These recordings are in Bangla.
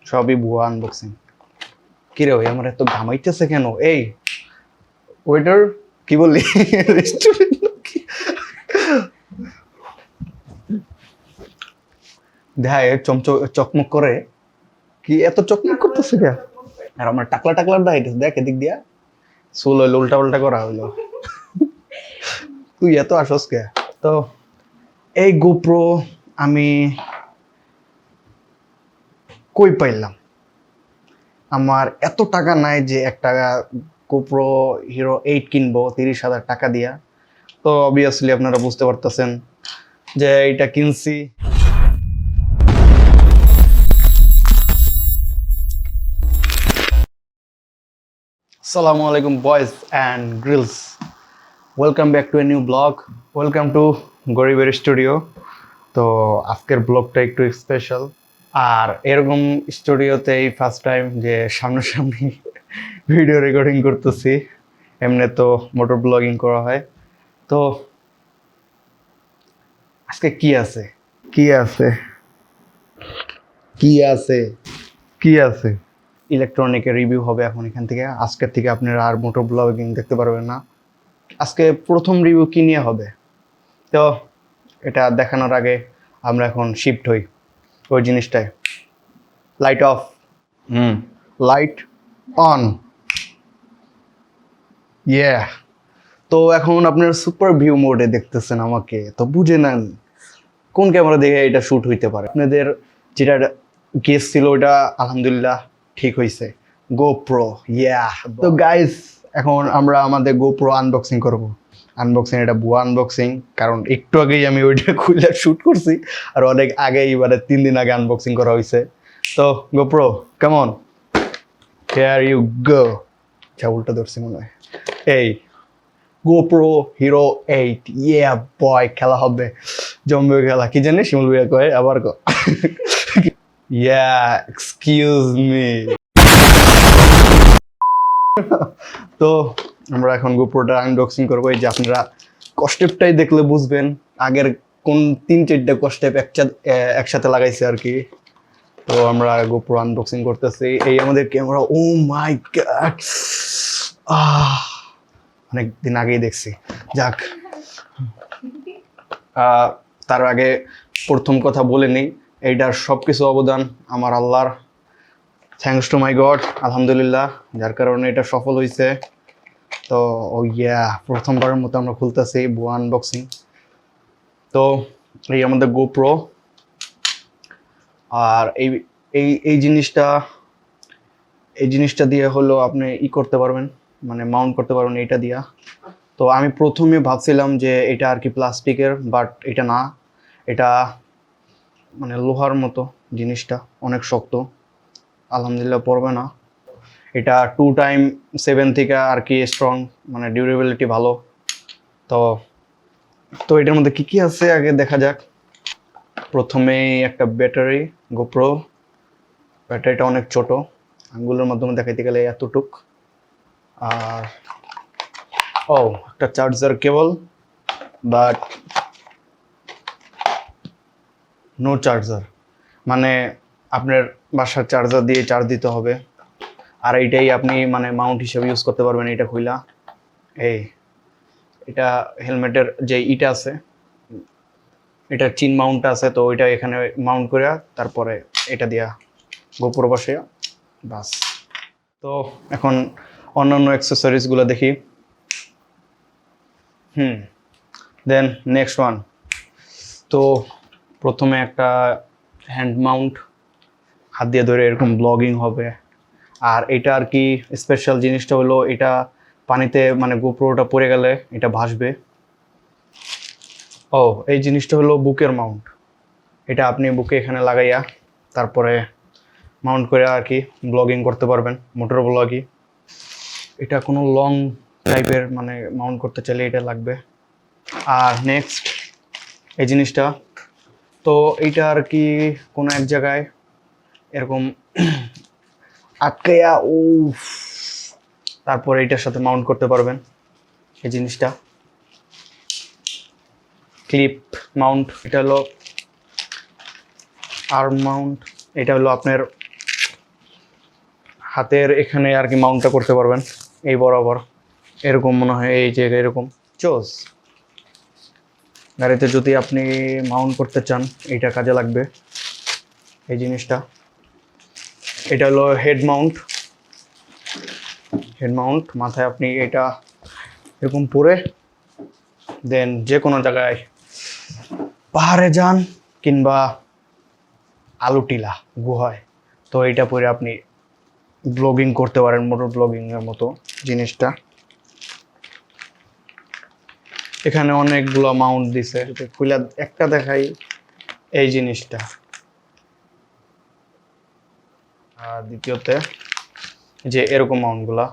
সবই ভুয়া আনবক্সিং। কি রে ভাই আমার এত ঘামাইতেছে কেন? এই ওয়েটার কি বললি? রেস্টুরেন্ট দেখায় চকমক করে, কি এত চকমক করতেছে কে? আর আমার টাকলা টাকলা দেখ এদিক দিয়া চুল হইলো উল্টা উল্টা করা হইলো। তুই এত আসস কে? তো এই গোপ্রো আমি কই পাইলাম? আমার এত টাকা নাই যে একটা গোপ্রো হিরো 8 কিনবো 30,000 টাকা দিয়া। তো অবভিয়াসলি আপনারা বুঝতে পারতেছেন যে এটা কিনছি আসসালামু আলাইকুম boys and Grylls, welcome back to a new blog, welcome to গরিবের স্টুডিও। তো আজকের ব্লগটা একটু স্পেশাল, আর এরকম স্টুডিওতে এই ফার্স্ট টাইম যে সামনাসামনি ভিডিও রেকর্ডিং করতেছি। এমনি তো মোটর ব্লগিং করা হয়। তো আজকে কি আছে কি আছে কি আছে কি আছে ইলেকট্রনিকের রিভিউ হবে এখন এখান থেকে। আজকের থেকে আপনারা আর মোটর ব্লগিং দেখতে পারবেন না। আজকে প্রথম রিভিউ কি নিয়ে হবে, তো এটা দেখানোর আগে আমরা এখন শিফট হই ওই জিনিসটায়। লাইট অফ, লাইট অন, ইয়ে। তো এখন আপনার সুপার ভিউ মোডে দেখতেছেন আমাকে, তো বুঝে নেন কোন ক্যামেরা দেখে এটা শুট হইতে পারে। আপনাদের যেটা গেস ছিল ওটা আলহামদুলিল্লাহ ঠিক হয়েছে, গোপ্রো, ইয়া। তো গাইস এখন আমরা আমাদের গোপ্রো আনবক্সিং করব। আনবক্সিং এটা ভুয়া আনবক্সিং, কারণ একটু আগেই আমি ওইটা খুলে শুট করছি, আর অনেক আগেই মানে 3 দিন আগে আনবক্সিং করা হয়েছে। তো গোপ্রো কেমন, হেয়ার ইউ গো। উল্টা ধরছি মনে হয়। এই গোপ্রো হিরো 8, ইয়া বয়, খেলা হবে জম্বে খেলা। কি জানি শিমুল ভাইয়া কয় আবার ইয়া এক্সকিউজ মি। তো আমরা এখন গোপ্রোটা আনবক্সিং করবো। এই যে আপনারা কস্টেপটাই দেখলে বুঝবেন আগের কোন 3-4টা কস্টেপ একসাথে লাগাইছে আর কি। তো আমরা গোপ্রো আনবক্সিং করতেছি। এই আমাদের ক্যামেরা, ও মাই গড, অনেক দিন আগেই দেখছি। যাক, তার আগে প্রথম কথা বলে নেই, এইটার সব কিছু অবদান আমার আল্লাহর। থ্যাঙ্কস টু মাই গড, আলহামদুলিল্লাহ, যার কারণে এটা সফল হয়েছে। তো ও ইয়া, প্রথমবারের মতো আমরা খুলতেছি ভুয়া আনবক্সিং। তো এই আমাদের গোপ্রো, আর এই এই এই জিনিসটা এই জিনিসটা দিয়ে হলো আপনি করতে পারবেন, মানে মাউন্ট করতে পারবেন এটা দিয়া। তো আমি প্রথমে ভাবছিলাম যে এটা আর কি প্লাস্টিকের, বাট এটা না, এটা মানে লোহার মতো। জিনিসটা অনেক শক্ত, আলহামদুলিল্লাহ পড়বে না। এটা 2x7 থেকে আর কি স্ট্রং, মানে ডিউরেবিলিটি ভালো। তো তো এটার মধ্যে কি কি আছে আগে দেখা যাক। প্রথমেই একটা ব্যাটারি, গোপ্রো ব্যাটারিটা অনেক ছোট, আঙ্গুলের মাধ্যমে দেখাইতে গেলে এতটুক। আর ও একটা charger cable, but no charger, মানে আপনার বাসার চার্জার দিয়ে চার্জ দিতে হবে। আর এইটাই আপনি মানে মাউন্ট হিসেবে ইউজ করতে পারবেন। এটা খুইলা এই এটা হেলমেটের যে ইটা আছে, এটা চিন মাউন্ট আছে, তো ওইটা এখানে মাউন্ট করে তারপরে এটা দিয়া গোপ্রো বসে বাস। তো এখন অন্যান্য অ্যাক্সেসরিজগুলো দেখি। Then next one. তো প্রথমে একটা হ্যান্ড মাউন্ট, হাত দিয়ে ধরে এরকম ব্লগিং হবে। আর এটা আর কি স্পেশাল জিনিসটা হলো, এটা পানিতে মানে গোপ্রোটা পড়ে গেলে এটা ভাসবে। ও এই জিনিসটা হলো বুকের মাউন্ট, এটা আপনি বুকে এখানে লাগাইয়া তারপরে মাউন্ট করে আর কি ব্লগিং করতে পারবেন, মোটর ব্লগই। এটা কোনো লং টাইপের মানে মাউন্ট করতে চাইলে এটা লাগবে। আর নেক্সট এই জিনিসটা, তো এইটা আর কি কোনো এক জায়গায় এরকম আটকেয়া, ও তারপরে এটার সাথে মাউন্ট করতে পারবেন। এই জিনিসটা ক্লিপ মাউন্ট, এটা হলো আর্ম মাউন্ট। এটা হলো আপনার হাতের এখানে আর কি মাউন্টটা করতে পারবেন, এই বরাবর এরকম মনে হয়, এই যে এরকম চোজ। গাড়িতে যদি আপনি মাউন্ট করতে চান এইটা কাজে লাগবে, এই জিনিসটা। এটা হলো হেড মাউন্ট। হেড মাউন্ট মাথায় আপনি এটা এরকম পরে দেন যে কোনো জায়গায় পাহাড়ে যান কিংবা আলুটিলা গুহায়, তো এইটা পরে আপনি ব্লগিং করতে পারেন, মোটর ব্লগিং এর মতো জিনিসটা। এখানে অনেকগুলো মাউন্ট দিছে, খুলে একটা দেখাই এই জিনিসটা। আর দ্বিতীয়তে যে এরকম মাউন্টগুলা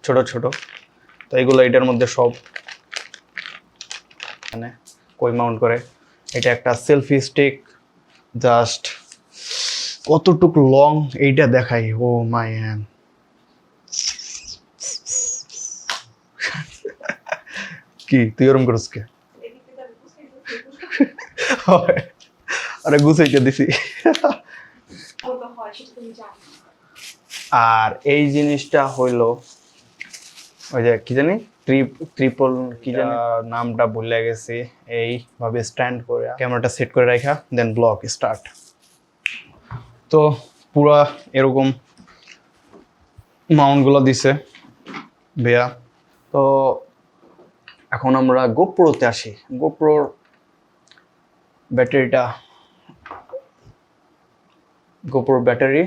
ছোট ছোট, তো এইগুলো এটার মধ্যে সব মানে কই মাউন্ট করে। এটা একটা সেলফি স্টিক, জাস্ট কতটুকু লং এইটা দেখাই। ও মাই হ্যান্ড, কি তুই ওরম করস কে? আরে গুছাইতে দিছি। আর এই জিনিসটা হইলো ওই যে কি জানি ট্রিপল কি জানি নামটা ভুলে গেছি। এইভাবে স্ট্যান্ড করে ক্যামেরাটা সেট করে রাখা, দেন ব্লগ স্টার্ট। তো পুরা এরকম মাউন্টগুলো দিছে ভাইয়া। তো এখন আমরা গোপ্রোতে আসি। গোপ্রোর ব্যাটারিটা, গোপ্রোর ব্যাটারি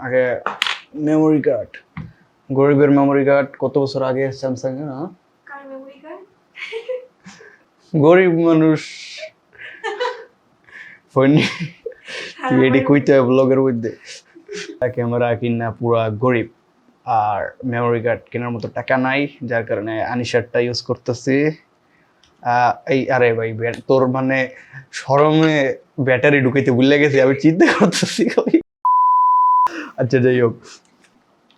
আগে মেমোরি কার্ড, গরিবের মেমোরি কার্ড কত বছর আগে স্যামসাং এর। না গরিব মানুষ হয়নি, তুই এটি কইতে হয় ব্লগের মধ্যে। ক্যামেরা কিনা পুরা গরিব, আর মেমোরি কার্ড কেনার মতো টাকা নাই, যার কারণে আনিশারটা ইউজ করতেছি। এই আরে ভাই তোর মানে শরমে ব্যাটারি ঢুকাইতে ভুলে গেছি, আমি চিন্তা করতেছি। আচ্ছা যাই হোক,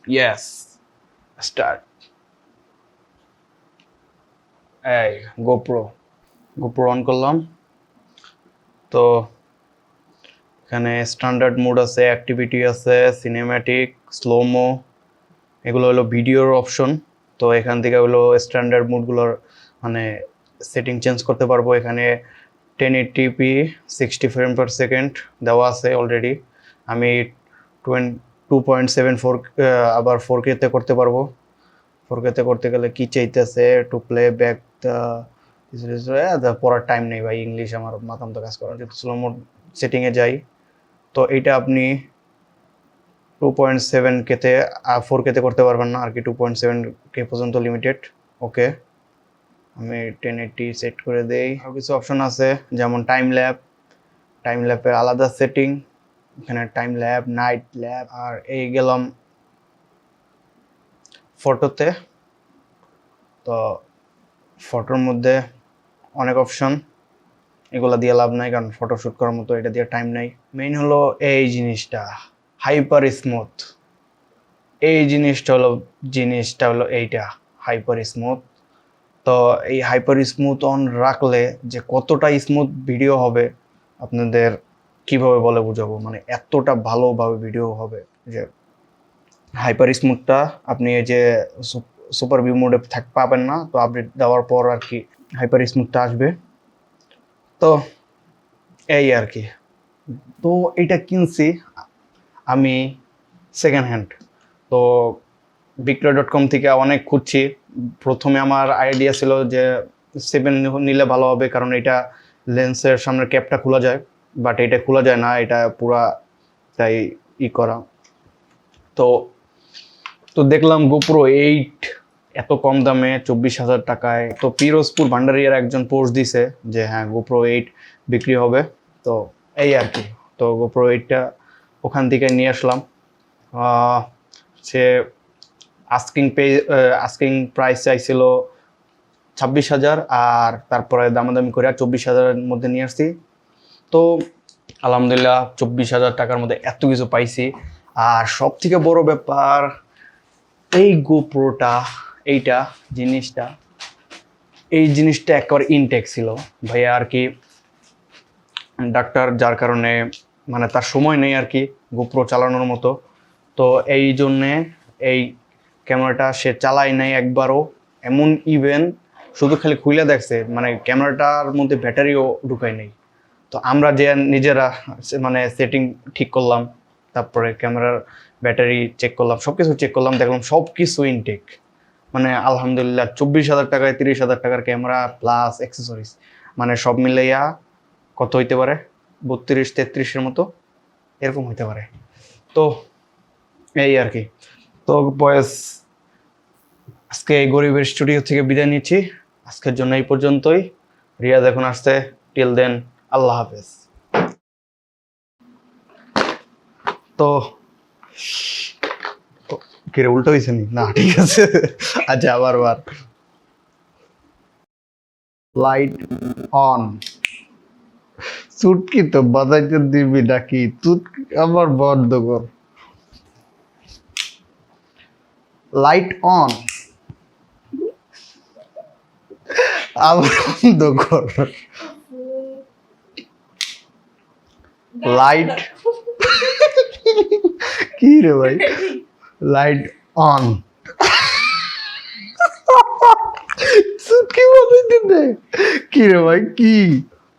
ইয়েস স্টার্ট। এই গোপ্রো অন করলাম। তো এখানে স্ট্যান্ডার্ড মোড আছে, অ্যাক্টিভিটি আছে, সিনেম্যাটিক, স্লোমো, এগুলো হলো ভিডিওর অপশন। তো এখান থেকে হলো স্ট্যান্ডার্ড মোডগুলোর মানে সেটিং চেঞ্জ করতে পারবো। এখানে 1080p 60 ফ্রেম পার সেকেন্ড দেওয়া আছে অলরেডি। আমি 2.74 আবার 4K তে করতে পারবো। 4K তে করতে গেলে কি চাইতেছে, টু প্লে ব্যাক পড়ার টাইম নেই ভাই, ইংলিশ আমার মাথা মতো কাজ করার। যদি স্লো মোড সেটিংয়ে যাই, তো এইটা আপনি 2.7K তে 4K তে করতে পারবেন না আর কি, 2.7K পর্যন্ত লিমিটেড। ওকে, আমি 1080 সেট করে দেই। আর কিছু অপশন আছে যেমন টাইম ল্যাপের আলাদা সেটিং, এখানে টাইম ল্যাপ, নাইট ল্যাপ। আর এই গেলাম ফটোতে। তো ফটোর মধ্যে অনেক অপশন, এগুলা দিয়ে লাভ নাই কারণ ফটো শ্যুট করার মতো এটা দিয়ে টাইম নাই। মেইন হলো এই জিনিসটা, হাইপার স্মুথ। এই জিনিসটা হলো এইটা হাইপার স্মুথ। তো এই হাইপার স্মুথ অন রাখলে যে কতটা স্মুথ ভিডিও হবে আপনাদের কিভাবে বলে বুঝাবো, মানে এতটা ভালোভাবে ভিডিও হবে যে হাইপার স্মুথটা আপনি এই যে সুপার ভিউ মোডে পাবেন না। তো আপডেট দেওয়ার পর আর কি হাইপার স্মুথটা আসবে। তো এই আর কি। তো এটা কিনছি আমি সেকেন্ড হ্যান্ড। তো Victoria.com থেকে অনেক খুঁজছি। প্রথমে আমার আইডিয়া ছিল যে 7 নিলে ভালো হবে, কারণ এটা লেন্সের সামনের ক্যাপটা খোলা যায়, বাট এটা খোলা যায় না, এটা পুরা তাই করা। তো তো দেখলাম GoPro 8 এত কম দামে 24,000 টাকায়। তো পিরোজপুর ভান্ডারিয়ার একজন পোস্ট দিছে যে হ্যাঁ GoPro 8 বিক্রি হবে। তো এই আর কি। তো GoPro 8টা ওখান থেকে নিয়ে আসলাম। সে আস্কিং প্রাইস চাইছিল 26,000, আর তারপরে দামাদামি করে 24,000-এর মধ্যে নিয়ে আসছি। তো আলহামদুলিল্লাহ 24,000 টাকার মধ্যে এত কিছু পাইছি। আর সব থেকে বড় ব্যাপার এই গোপ্রোটা, এই জিনিসটা একেবারে ইনটেক ছিল ভাইয়া আর কি। ডাক্তার, যার কারণে মানে তার সময় নেই আর কি গোপ্রো চালানোর মতো। তো এই জন্যে এই ক্যামেরাটা সে চালায় নাই একবারও। এমন ইভেন শুধু খালি খুলে দেখছে, মানে ক্যামেরাটার মধ্যে ব্যাটারিও ঢুকায় নেই। তো আমরা যে নিজেরা মানে সেটিং ঠিক করলাম, তারপরে ক্যামেরার ব্যাটারি চেক করলাম, সব কিছু চেক করলাম, দেখলাম সব কিছু ইনটেক। মানে আলহামদুলিল্লাহ 24,000 টাকায় 30,000 টাকার ক্যামেরা প্লাস অ্যাক্সেসরিজ, মানে সব মিলাইয়া কত হইতে পারে, 32-33-এর মতো এরকম হইতে পারে। তো এই আর কি। তো বয়স আজকে এই গরিবের স্টুডিও থেকে বিদায় নিচ্ছি, আজকের জন্য এই পর্যন্তই। রিয়াজ এখন আসছে, টিল দেন আল্লাহ হাফেজ। তো কিরে উল্টো হয়েছে নি? না ঠিক আছে, আচ্ছা আবার লাইট অন। চুটকি তো বাজাইতে দিবি নাকি? চুটকি আবার বন্ধ কর। লাইট অন, আবার বন্ধ কর। লাইট কি রে ভাই? Light on. চুটকি বাজাইতে দে। কি রে ভাই কি?